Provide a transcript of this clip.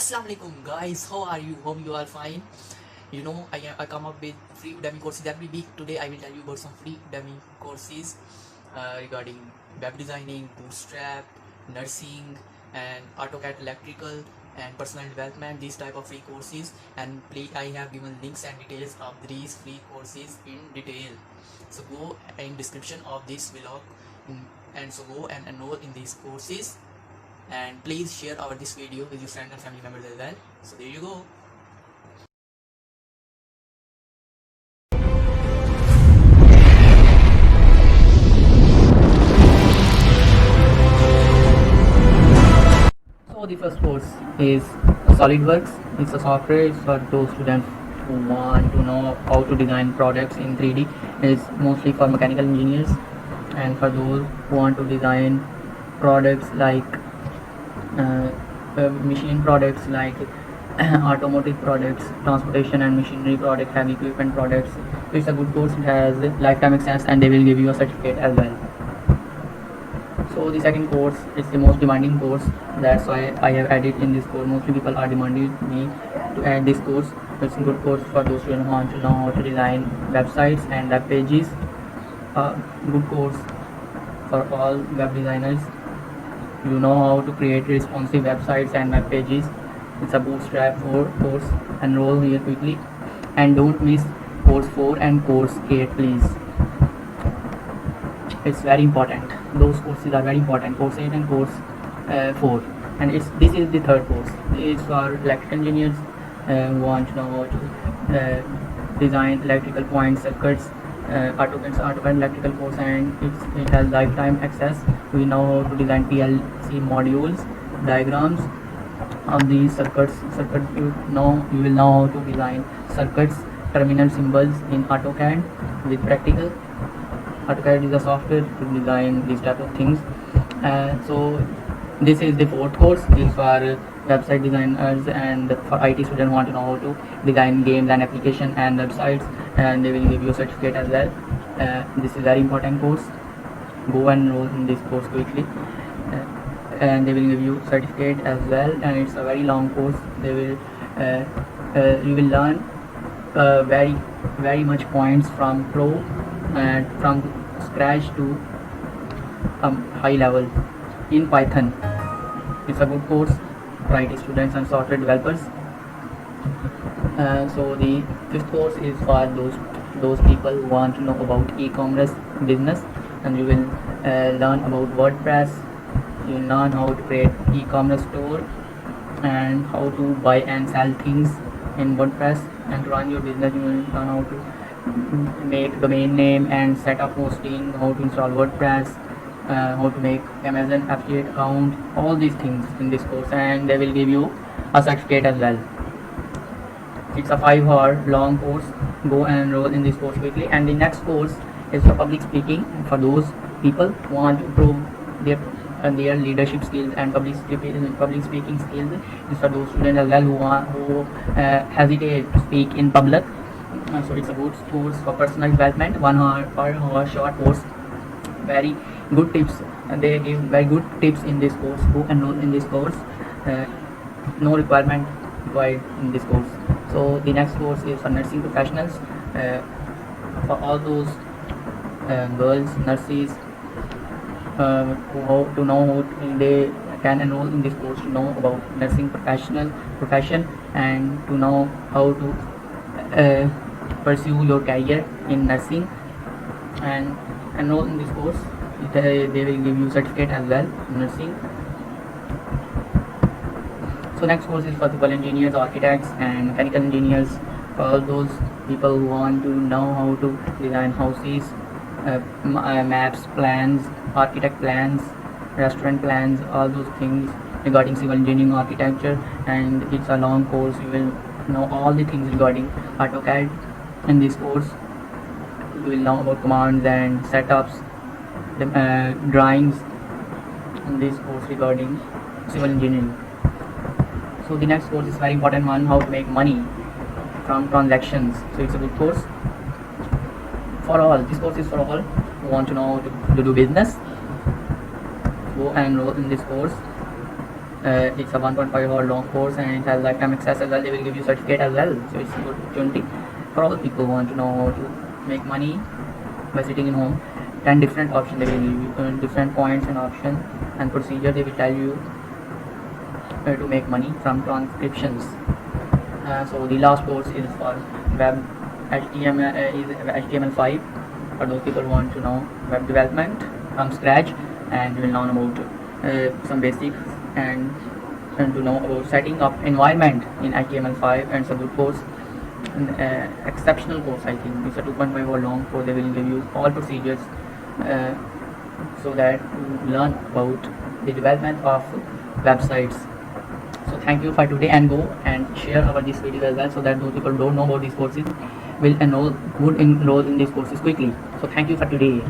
Alaikum guys, how are you? Hope you are fine. I come up with free Udemy courses every week. Today I will tell you about some free Udemy courses regarding web designing, bootstrap, nursing, and AutoCAD electrical and personal development. These type of free courses, and please, I have given links and details of these free courses in detail. So go in description of this vlog, and so go and enroll in these courses. And please share this video with your friends and family members as well. So there you go. So the first course is SolidWorks. It's a software for those students who want to know how to design products in 3D. It's mostly for mechanical engineers, and for those who want to design products like machine products like automotive products, transportation and machinery products, heavy equipment products. So it's a good course. It has lifetime access, and they will give you a certificate as well. So the second course is the most demanding course. That's why I have added in this course. Mostly people are demanding me to add this course. It's a good course for those students who want to know how to design websites and web pages. Good course for all web designers. You know how to create responsive websites and web pages. It's a bootstrap course. Enroll here quickly, and don't miss course 4 and course 8 please. It's very important. Those courses are very important, course 8 and course 4. And this is the third course. It's for electrical engineers who want to know how to design electrical point circuits. AutoCAD electrical course, and it has lifetime access. We know how to design PLC modules, diagrams of these circuits. You will know how to design circuits, terminal symbols in AutoCAD with practical. AutoCAD is a software to design these type of things. So this is the fourth course. Is for website designers and for IT students who want to know how to design games and application and websites, and they will give you a certificate as well. This is a very important course. Go and enroll in this course quickly, and they will give you certificate as well. And it's a very long course. They will you will learn very much points from pro and from scratch to high level in Python. It's a good course for IT students and software developers. So the fifth course is for those people who want to know about e-commerce business, and you will learn about WordPress. You will learn how to create e-commerce store and how to buy and sell things in WordPress, and to run your business. You will learn how to make domain name and set up hosting, how to install WordPress, how to make Amazon affiliate account, all these things in this course, and they will give you a certificate as well. It's a 5-hour long course. Go and enroll in this course quickly. And the next course is for public speaking, for those people who want to improve their leadership skills and public speaking skills. It's for those students as well who hesitate to speak in public. So it's a good course for personal development. 1 hour short course. Very good tips, and they give very good tips in this course. Go enroll in this course. No requirement required in this course. So the next course is for nursing professionals, for all those girls nurses who know how they can enroll in this course to know about nursing profession, and to know how to pursue your career in nursing, and enroll in this course. They will give you certificate as well in nursing. So next course is for civil engineers, architects and mechanical engineers, for all those people who want to know how to design houses, maps, plans, architect plans, restaurant plans, all those things regarding civil engineering, architecture. And it's a long course. You will know all the things regarding AutoCAD in this course. You will know about commands and setups, drawings in this course regarding civil engineering. So the next course is very important one, how to make money from transactions. So it's a good course for all. This course is for all who want to know how to do business. Go and enroll in this course. It's a 1.5 hour long course and it has lifetime access as well. They will give you certificate as well, so it's a good opportunity for all people who want to know how to make money by sitting in home. 10 different options they will give you, different points and options and procedure they will tell you to make money from transcriptions. So the last course is for web HTML, is HTML5 for those people who want to know web development from scratch and will learn about some basics and to know about setting up environment in HTML5. And it's a good course, an exceptional course. I think it's a 2.5 hour long course. They will give you all procedures so that you learn about the development of websites. So thank you for today, and go and share our this video as well, so that those people who don't know about these courses will enroll in these courses quickly. So thank you for today.